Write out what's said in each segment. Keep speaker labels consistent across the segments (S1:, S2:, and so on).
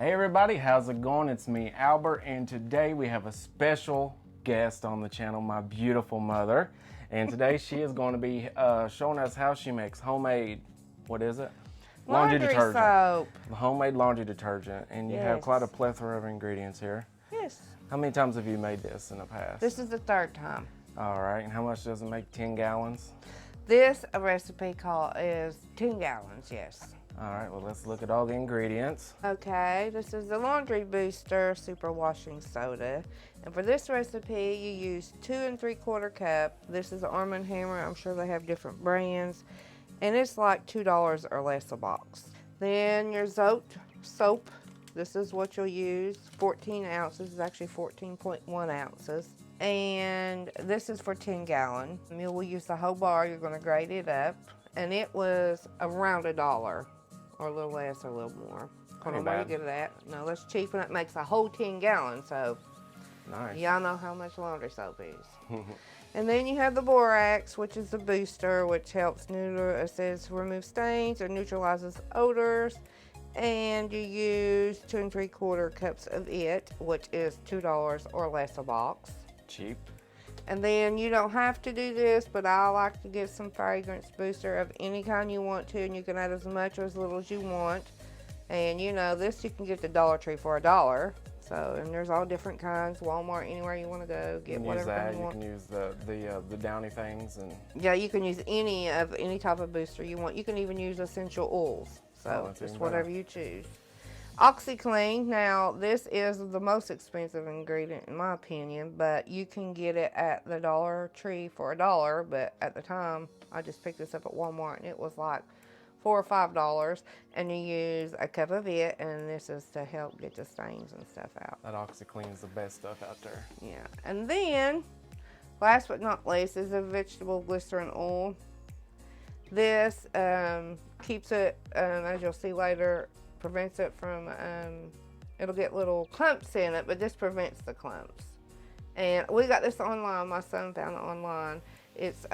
S1: Hey everybody, how's it going? It's me, Albert, and today we have a special guest on the channel, my beautiful mother. And today she is going to be showing us how she makes homemade, what is it?
S2: Laundry
S1: detergent.
S2: soap.
S1: Homemade laundry detergent. And you have quite a plethora of ingredients here.
S2: Yes.
S1: How many times have you made this in the past?
S2: This is the third time.
S1: All right, and how much does it make? 10 gallons?
S2: This recipe is 10 gallons, yes.
S1: All right, well, let's look at all the ingredients.
S2: Okay, this is the Laundry Booster Super Washing Soda. And for this recipe, you use 2 3/4 cup. This is Arm & Hammer. I'm sure they have different brands. And it's like $2 or less a box. Then your Zote Soap. This is what you'll use. 14 ounces. It's actually 14.1 ounces. And this is for 10 gallon. You will use the whole bar. You're going to grate it up. And it was around $1. Or a little less or a little more. I don't know where you get it at. No, that's cheap, and it makes a whole 10 gallons, so
S1: nice.
S2: Y'all know how much laundry soap is. And then you have the Borax, which is the booster, which helps remove stains or neutralizes odors. And you use 2 3/4 cups of it, which is $2 or less a box.
S1: Cheap.
S2: And then you don't have to do this, but I like to get some fragrance booster of any kind you want to, and you can add as much or as little as you want. And you know, this you can get at the Dollar Tree for $1. So, and there's all different kinds. Walmart, anywhere you want to go, get whatever you want.
S1: You can use the Downy things, and
S2: yeah, you can use any type of booster you want. You can even use essential oils. So just whatever you choose. OxyClean, now this is the most expensive ingredient in my opinion, but you can get it at the Dollar Tree for $1, but at the time, I just picked this up at Walmart and it was like $4 or $5, and you use a cup of it, and this is to help get the stains and stuff out.
S1: That OxyClean is the best stuff out there.
S2: Yeah, and then, last but not least, is a vegetable glycerin oil. This keeps it, as you'll see later, prevents it from, it'll get little clumps in it, but this prevents the clumps. And we got this online, my son found it online. It's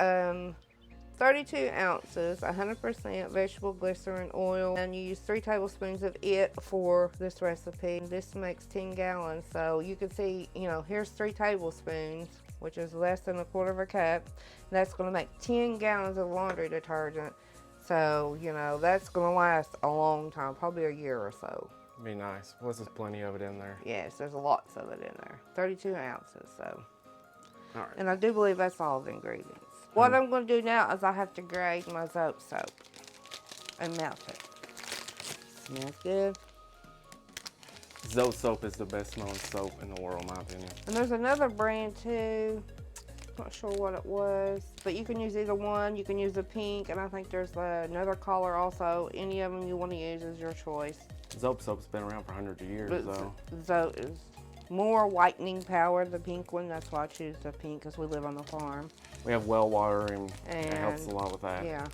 S2: 32 ounces, 100% vegetable glycerin oil, and you use 3 tablespoons of it for this recipe. This makes 10 gallons, so you can see, you know, here's 3 tablespoons, which is less than 1/4 cup. That's gonna make 10 gallons of laundry detergent. So, you know, that's going to last a long time, probably a year or so.
S1: Be nice. Plus, there's plenty of it in there.
S2: Yes, there's lots of it in there. 32 ounces, so.
S1: All right.
S2: And I do believe that's all the ingredients. What I'm going to do now is I have to grate my Zote soap and melt it. Smells good.
S1: Zote soap is the best smelling soap in the world, in my opinion.
S2: And there's another brand too. Not sure what it was, but you can use either one. You can use the pink, and I think there's another color also. Any of them you want to use is your choice.
S1: Zote soap's been around for hundreds of years, though.
S2: Zote is more whitening power, the pink one. That's why I choose the pink, because we live on the farm.
S1: We have well water, and it helps a lot with that.
S2: Yeah,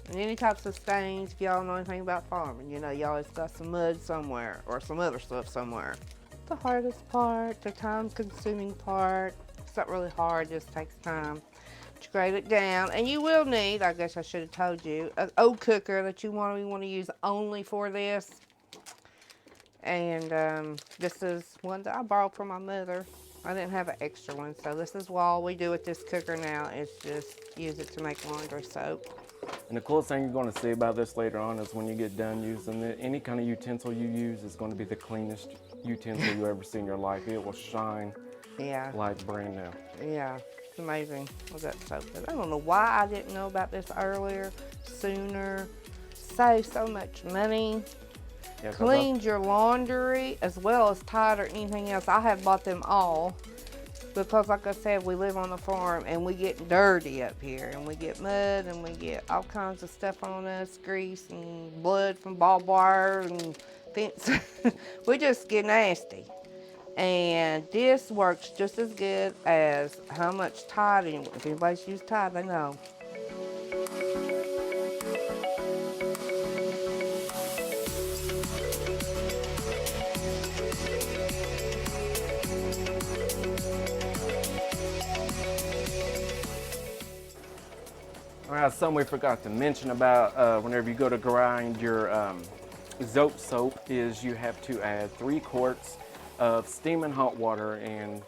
S2: and any types of stains, if y'all know anything about farming, you know, you always got some mud somewhere or some other stuff somewhere. The hardest part, the time-consuming part. It's not really hard, just takes time to grate it down. And you will need, I guess I should have told you, an old cooker that you want to use only for this. And this is one that I borrowed from my mother. I didn't have an extra one, so this is all we do with this cooker now is just use it to make laundry soap.
S1: And the coolest thing you're going to see about this later on is when you get done using it, any kind of utensil you use is going to be the cleanest utensil you ever see in your life. It will shine.
S2: Yeah.
S1: Like brand new.
S2: Yeah, it's amazing what that soap does. I don't know why I didn't know about this earlier, sooner. Save so much money. Yeah, cleans your laundry as well as Tide or anything else. I have bought them all because, like I said, we live on the farm and we get dirty up here, and we get mud and we get all kinds of stuff on us, grease and blood from barbed wire and fence. We just get nasty. And this works just as good as how much Tide, if anybody's used Tide, they know.
S1: All right, something we forgot to mention about whenever you go to grind your Zote soap is you have to add 3 quarts of steaming hot water, and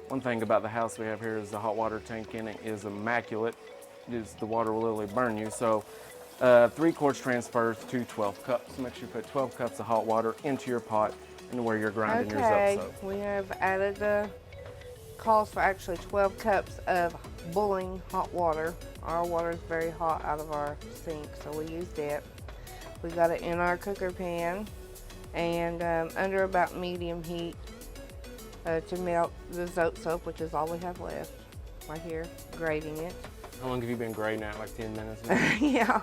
S1: one thing about the house we have here is the hot water tank in it is immaculate. The water will literally burn you. So 3 quarts transfers to 12 cups. Make sure you put 12 cups of hot water into your pot and where you're grinding your Zote soap.
S2: We have added the calls for actually 12 cups of boiling hot water. Our water is very hot out of our sink, so we used it. We got it in our cooker pan and under about medium heat to melt the Zote soap, which is all we have left. Right here, grating it.
S1: How long have you been grating at? Like 10 minutes?
S2: Yeah.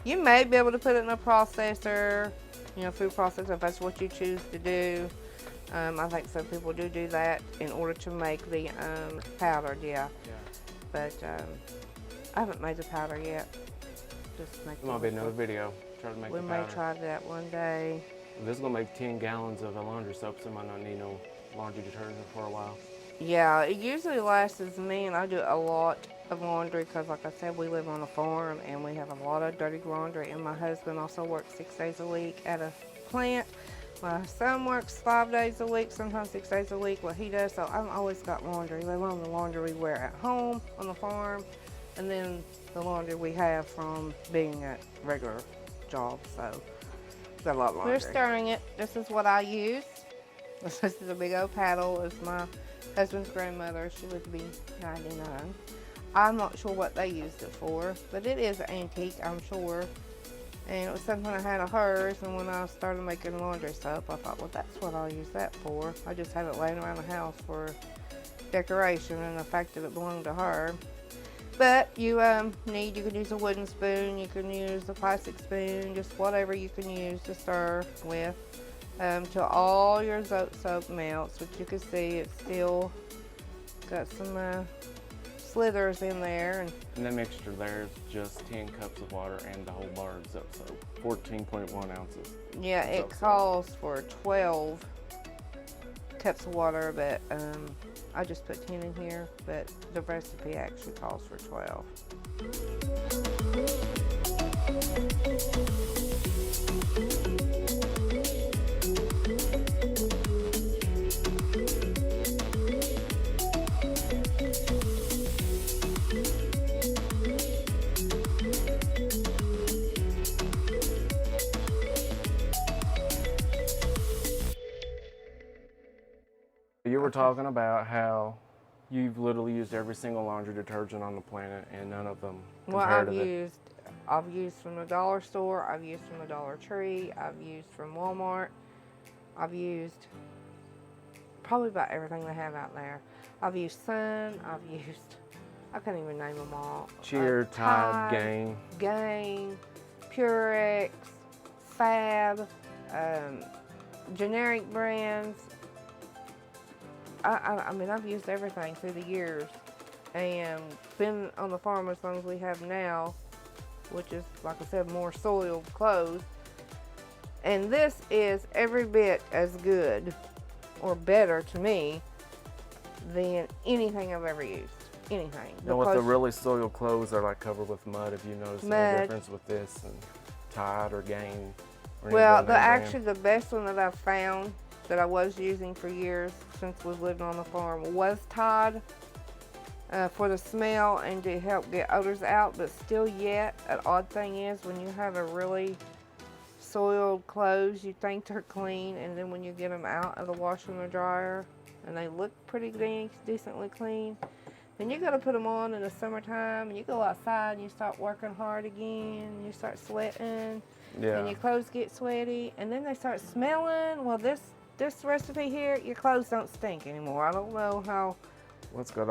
S2: You may be able to put it in a processor, you know, food processor, if that's what you choose to do. I think some people do that in order to make the powder, yeah. But I haven't made the powder yet. Just make
S1: it might be another video. Try to make the powder.
S2: We may try that one day.
S1: This is gonna make 10 gallons of a laundry soap, so I might not need no laundry detergent for a while.
S2: Yeah, it usually lasts me, and I do a lot of laundry because, like I said, we live on a farm and we have a lot of dirty laundry. And my husband also works 6 days a week at a plant. My son works 5 days a week, sometimes 6 days a week, what he does. So I've always got laundry. Let alone the laundry we wear at home on the farm, and then the laundry we have from being at regular jobs. So got a lot of laundry. We're stirring it. This is what I use. This is a big old paddle. It's my husband's grandmother. She lived to be 99. I'm not sure what they used it for, but it is antique, I'm sure. And it was something I had of hers, and when I started making laundry soap, I thought, well, that's what I'll use that for. I just have it laying around the house for decoration and the fact that it belonged to her. But you you can use a wooden spoon, you can use a plastic spoon, just whatever you can use to stir with. Till all your Zote soap melts, which you can see it's still got some slithers in there.
S1: And that mixture there is just 10 cups of water and the whole bar of Zote soap, 14.1 ounces.
S2: Yeah, it calls for 12 cups of water, but I just put 10 in here, but the recipe actually calls for 12.
S1: You were talking about how you've literally used every single laundry detergent on the planet, and none of them compared to it.
S2: I've used from the dollar store, I've used from the Dollar Tree, I've used from Walmart, I've used probably about everything they have out there. I've used Sun, I can't even name them all.
S1: Cheer, Tide,
S2: Gain, Purex, Fab, generic brands. I mean, I've used everything through the years and been on the farm as long as we have now, which is, like I said, more soiled clothes. And this is every bit as good or better to me than anything I've ever used. Anything.
S1: You know, with the really soiled clothes are like covered with mud. If you notice any difference with this and Tide or Gain?
S2: Well, actually the best one that I've found that I was using for years since we've lived on the farm was Tide for the smell and to help get odors out. But still yet, an odd thing is when you have a really soiled clothes, you think they're clean, and then when you get them out of the washer and the dryer and they look pretty decently clean, then you got to put them on in the summertime, and you go outside and you start working hard again, and you start sweating, and your clothes get sweaty, and then they start smelling. Well, this recipe here, your clothes don't stink anymore. I don't know how
S1: It's got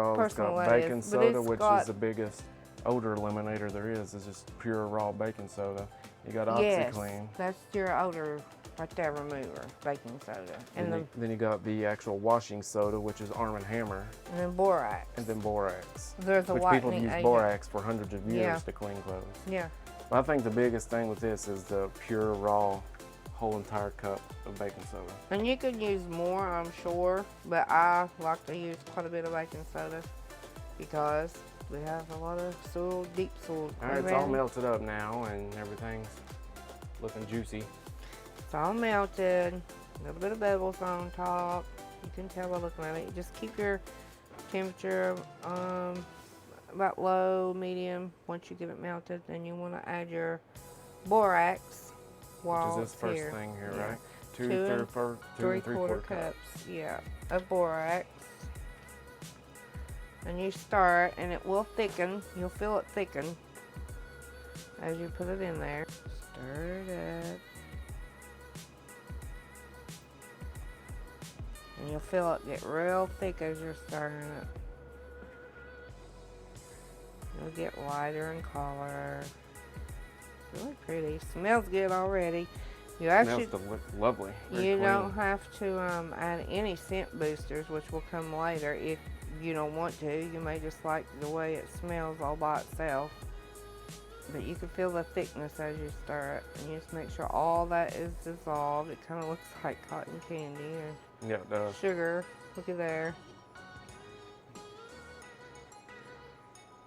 S1: baking soda, which is the biggest odor eliminator there is. It's just pure raw baking soda. You got OxyClean.
S2: Yes, that's your odor right there, remover, baking soda. And
S1: then you got the actual washing soda, which is Arm & Hammer.
S2: And then borax. There's a
S1: which people use borax for hundreds of years to clean clothes.
S2: Yeah.
S1: But I think the biggest thing with this is the pure raw whole entire cup of baking soda.
S2: And you could use more, I'm sure, but I like to use quite a bit of baking soda because we have a lot of soil, deep soil.
S1: All right, it's all melted up now and everything's looking juicy.
S2: It's all melted. A little bit of bubbles on top. You can tell by looking at it. You just keep your temperature about low, medium. Once you get it melted, then you want to add your borax.
S1: Which is this first thing here, right? Two and three-quarter
S2: cups. Yeah, of borax. And you stir it, and it will thicken. You'll feel it thicken as you put it in there. Stir it up. And you'll feel it get real thick as you're stirring it. It'll get lighter in color. Really pretty. Smells good already. You actually
S1: smells lovely.
S2: You don't have to add any scent boosters, which will come later if you don't want to. You may just like the way it smells all by itself. But you can feel the thickness as you stir it. And you just make sure all that is dissolved. It kind of looks like cotton candy or
S1: yeah, it does.
S2: Sugar. Look at there.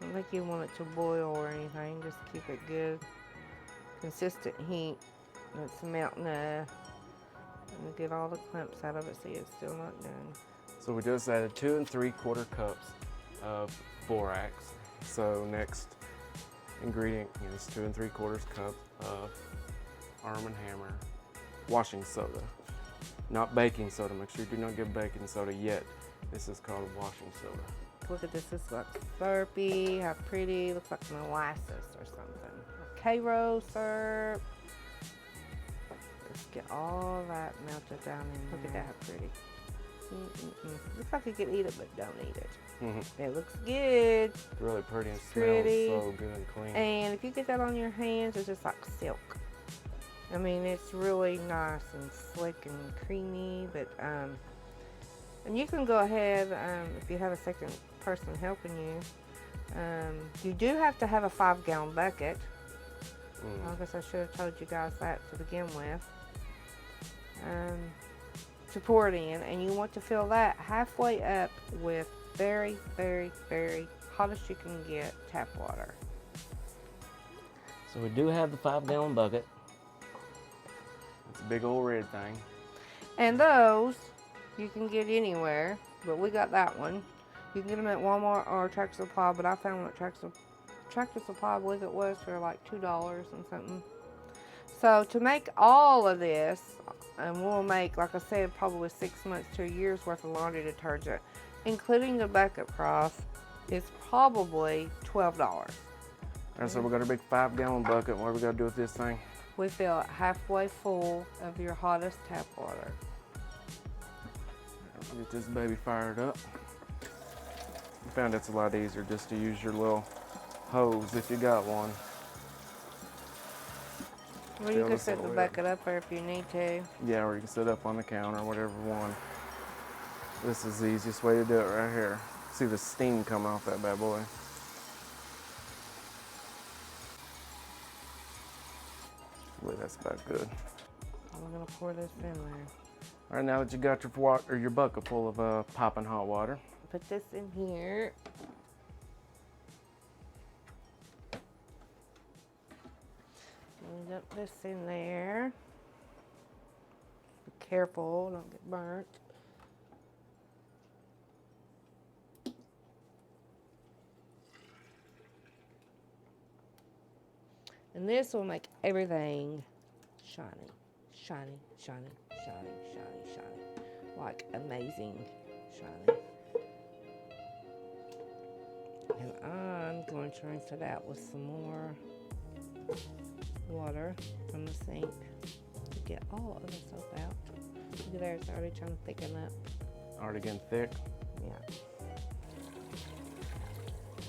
S2: I don't think you want it to boil or anything. Just keep it good. Consistent heat. It's melting up. And get all the clumps out of it. See, it's still not done.
S1: So we just added 2 3/4 cups of borax. So next ingredient is 2 3/4 cups of Arm & Hammer washing soda. Not baking soda. Make sure you do not get baking soda yet. This is called washing soda.
S2: Look at this. This looks syrupy. How pretty. Looks like molasses or something. Cairo syrup. Just get all that melted down in there. Look at that. How pretty. Looks like you could eat it, but don't eat it. It looks good.
S1: It's really pretty and
S2: pretty.
S1: Smells so good and clean.
S2: And if you get that on your hands, it's just like silk. I mean, it's really nice and slick and creamy, but and you can go ahead if you have a second person helping you. You do have to have a 5-gallon bucket. I guess I should have told you guys that to begin with. To pour it in, and you want to fill that halfway up with very, very, very hottest you can get tap water.
S3: So we do have the 5-gallon bucket.
S1: It's a big old red thing.
S2: And those you can get anywhere, but we got that one. You can get them at Walmart or Tractor Supply, but I found one at Tractor Supply, I believe it was, for like $2 and something. So to make all of this, and we'll make, like I said, probably 6 months to a year's worth of laundry detergent, including the bucket cross, is probably $12.
S1: And so we got a big 5-gallon bucket. What are we got to do with this thing?
S2: We fill it halfway full of your hottest tap water.
S1: I'll get this baby fired up. I found it's a lot easier just to use your little hose if you got one.
S2: Well, you can set the bucket up there if you need to.
S1: Yeah, or you can sit up on the counter, whatever one. This is the easiest way to do it right here. See the steam coming off that bad boy. Boy, that's about good.
S2: I'm gonna pour this in there.
S1: All right, now that you got your bucket full of popping hot water,
S2: put this in here. And dump this in there. Be careful, don't get burnt. And this will make everything shiny, shiny, shiny, shiny, shiny, shiny. Like amazing shiny. And I'm going to rinse it out with some more water from the sink to get all of the soap out. Look at there, it's already trying to thicken up.
S1: already getting thick.
S2: Yeah.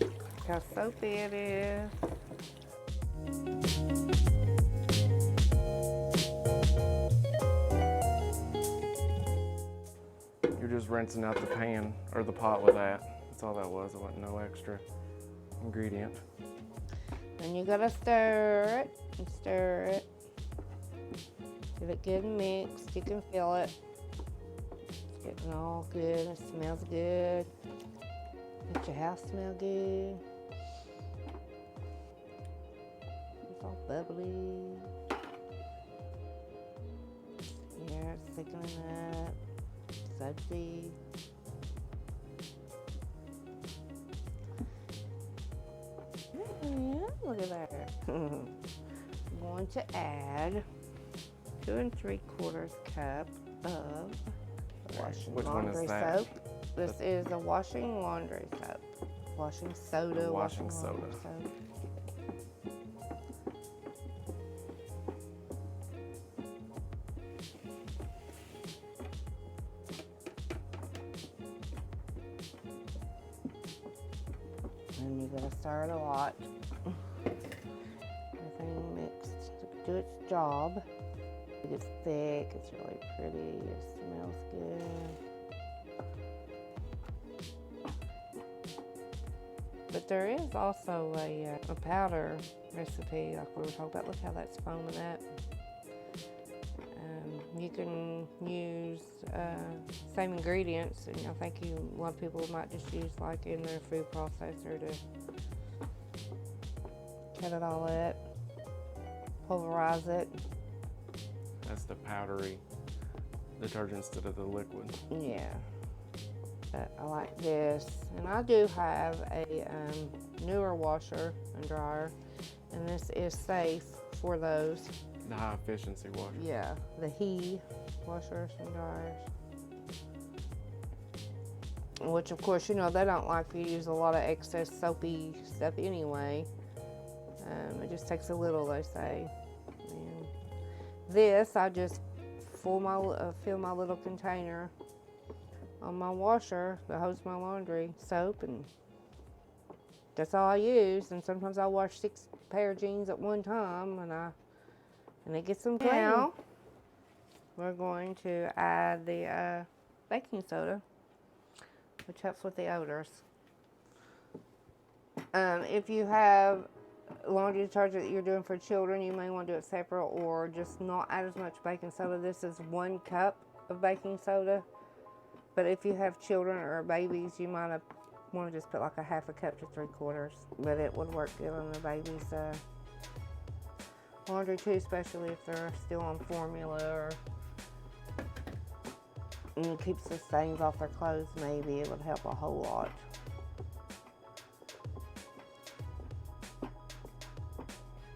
S2: Look how soapy it is.
S1: You're just rinsing out the pan or the pot with that. That's all that was. It wasn't no extra ingredient.
S2: And you gotta stir it and stir it. Get it good and mixed. You can feel it. It's getting all good. It smells good. Make your house smell good. It's all bubbly. there, it's thickening up. Sudsy. Yeah, look at that. I'm going to add 2 3/4 cup of washing
S1: Which one is
S2: laundry
S1: that?
S2: soap. This is the washing laundry soap. Washing soda.
S1: Washing soda.
S2: laundry soap. And you gotta stir it a lot. Everything mixed to do its job. It gets thick, it's really pretty, it smells good. But there is also a powder recipe like we were talking about. Look how that's foaming up. You can use same ingredients, and I think a lot of people might just use like in their food processor to cut it all up, pulverize it.
S1: That's the powdery detergent instead of the liquid.
S2: Yeah, but I like this, and I do have a newer washer and dryer, and this is safe for those.
S1: The high efficiency washer.
S2: Yeah, the He washers and dryers. Which of course, you know, they don't like to use a lot of excess soapy stuff anyway. It just takes a little, they say. And this, I just fill my little container on my washer that holds my laundry soap, and that's all I use. And sometimes I wash 6 pair of jeans at one time, and it gets them clean. Now, we're going to add the baking soda, which helps with the odors. If you have laundry detergent that you're doing for children, you may want to do it separate or just not add as much baking soda. This is 1 cup of baking soda. But if you have children or babies, you might want to just put like a 1/2 cup to 3/4. But it would work good on the babies' laundry too, especially if they're still on formula, and it keeps the stains off their clothes. Maybe it would help a whole lot.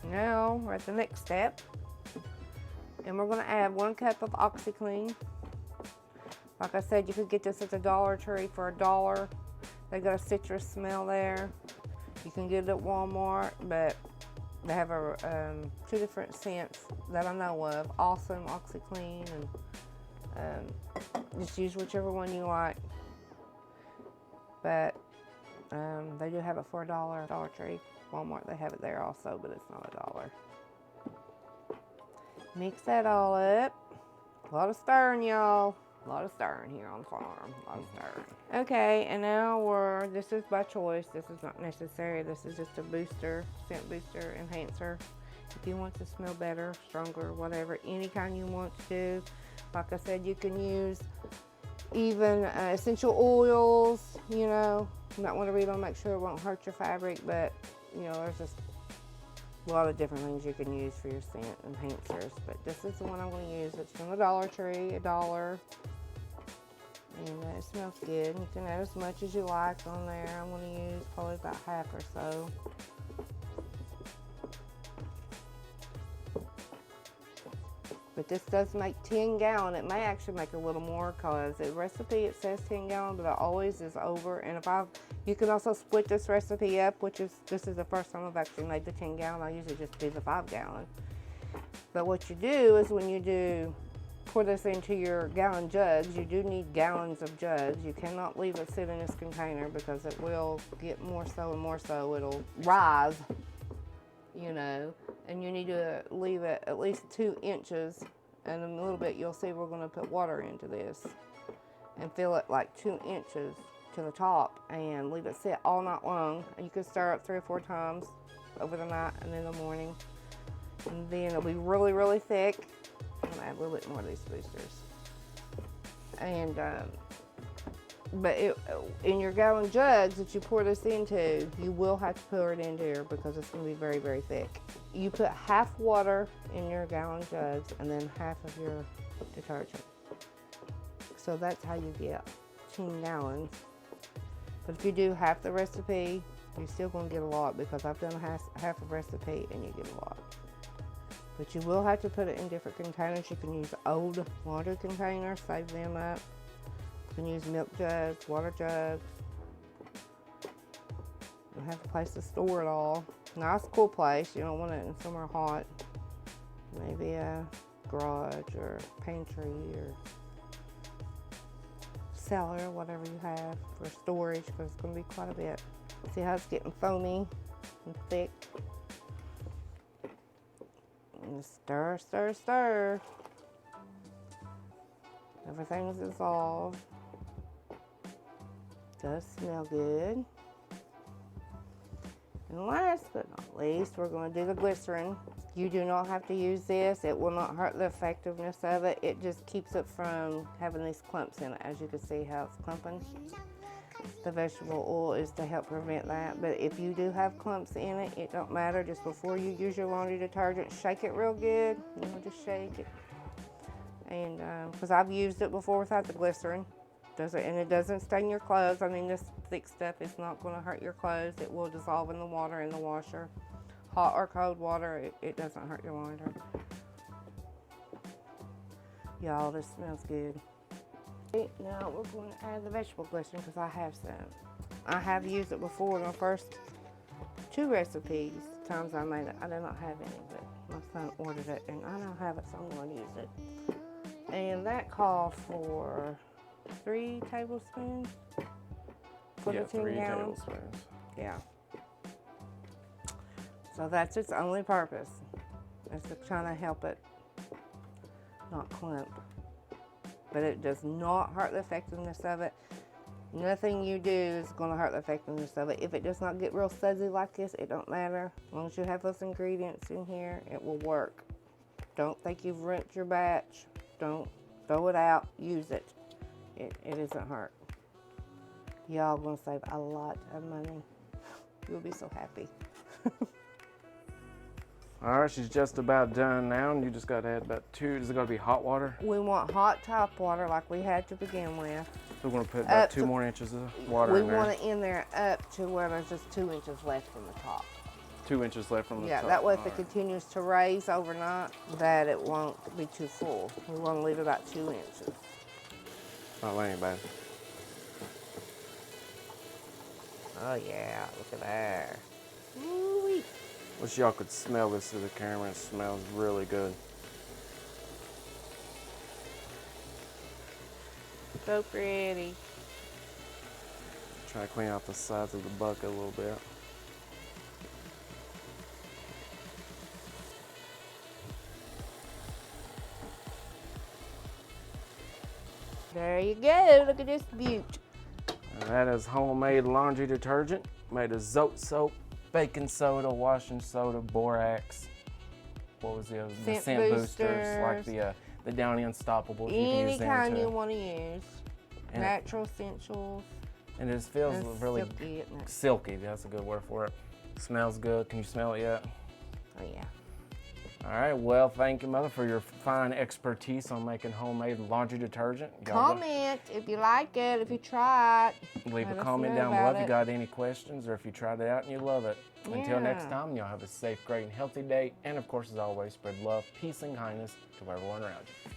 S2: Now we're at the next step, and we're going to add 1 cup of OxyClean. Like I said, you could get this at the Dollar Tree for $1. They got a citrus smell there. You can get it at Walmart, but they have 2 different scents that I know of. Awesome, OxyClean, and just use whichever one you like. But they do have it for $1. Dollar Tree, Walmart, they have it there also, but it's not $1. Mix that all up. A lot of stirring, y'all. A lot of stirring here on the farm. A lot of stirring. Okay, and now this is by choice. This is not necessary. This is just a booster, scent booster, enhancer. If you want to smell better, stronger, whatever, any kind you want to do. Like I said, you can use even essential oils, you know. You might want to read on, make sure it won't hurt your fabric, but, you know, there's just a lot of different things you can use for your scent enhancers. But this is the one I'm going to use. It's from the Dollar Tree, $1. And it smells good. You can add as much as you like on there. I'm going to use probably about 1/2 or so. But this does make 10 gallon. It may actually make a little more because the recipe, it says 10 gallon, but it always is over. And you can also split this recipe up, this is the first time I've actually made the 10 gallon. I usually just do the 5 gallon. But what you do is when you pour this into your gallon jugs, you do need gallons of jugs. You cannot leave it sit in this container because it will get more so and more so. It'll rise, you know, and you need to leave it at least 2 inches. And in a little bit, you'll see we're going to put water into this and fill it like 2 inches to the top and leave it sit all night long. And you can stir it 3 or 4 times over the night and in the morning. And then it'll be really, really thick. I'm going to add a little bit more of these boosters. And, but in your gallon jugs that you pour this into, you will have to pour it into here because it's going to be very, very thick. You put half water in your gallon jugs and then half of your detergent. So that's how you get 10 gallons. But if you do half the recipe, you're still going to get a lot, because I've done half a recipe and you get a lot. But you will have to put it in different containers. You can use old water containers, save them up. You can use milk jugs, water jugs. You have a place to store it all. Nice cool place. You don't want it in somewhere hot. Maybe a garage or pantry or cellar, whatever you have for storage, because it's going to be quite a bit. See how it's getting foamy and thick? And stir, stir, stir. Everything's dissolved. Does smell good. And last but not least, we're going to do the glycerin. You do not have to use this. It will not hurt the effectiveness of it. It just keeps it from having these clumps in it. As you can see how it's clumping. The vegetable oil is to help prevent that. But if you do have clumps in it, it don't matter. Just before you use your laundry detergent, shake it real good. You know, just shake it. And because I've used it before without the glycerin. And it doesn't stain your clothes. I mean, this thick stuff is not going to hurt your clothes. It will dissolve in the water in the washer. Hot or cold water, it doesn't hurt your laundry. Y'all, this smells good. Now we're going to add the vegetable glycerin, because I have some. I have used it before in the first 2 recipes. Times I made it, I did not have any, but my son ordered it, and I don't have it, so I'm going to use it. And that called for 3 tablespoons for the 10
S1: 3
S2: gallons.
S1: tablespoons.
S2: Yeah. So that's its only purpose, is to kind of help it not clump. But it does not hurt the effectiveness of it. Nothing you do is going to hurt the effectiveness of it. If it does not get real sudsy like this, it don't matter. As long as you have those ingredients in here, it will work. Don't think you've rinsed your batch. Don't throw it out. Use it. It isn't hurt. Y'all going to save a lot of money. You'll be so happy.
S1: All right, she's just about done now, and you just got to add about 2. Is it going to be hot water?
S2: We want hot top water like we had to begin with.
S1: So we're going to put about 2 more inches of water in there.
S2: We want it in there up to where there's just 2 inches left from the top.
S1: 2 inches left from the top.
S2: Yeah, that way if it continues to raise overnight, that it won't be too full. We want to leave about 2 inches.
S1: Not laying bad.
S2: Oh yeah, look at there. Ooh-wee.
S1: Wish y'all could smell this through the camera. It smells really good.
S2: So pretty.
S1: Try to clean out the sides of the bucket a little bit.
S2: There you go. Look at this beaut.
S1: And that is homemade laundry detergent made of Zote soap, baking soda, washing soda, borax. What was the other? The scent boosters, like the Downy Unstoppables. You can
S2: Any
S1: use them
S2: kind
S1: too.
S2: you want to use.
S1: And
S2: Natural essentials.
S1: And it just feels
S2: It's
S1: really
S2: silky, isn't it?
S1: silky. That's a good word for it. Smells good. Can you smell it yet?
S2: Oh yeah.
S1: All right. Well, thank you, Mother, for your fine expertise on making homemade laundry detergent.
S2: Comment if you like it, if you try it.
S1: Leave
S2: Let
S1: a
S2: us
S1: comment
S2: know
S1: down below
S2: about
S1: if you
S2: it.
S1: got any questions or if you tried it out and you love it. Until next
S2: Yeah.
S1: time, y'all have a safe, great, and healthy day. And of course, as always, spread love, peace, and kindness to everyone around you.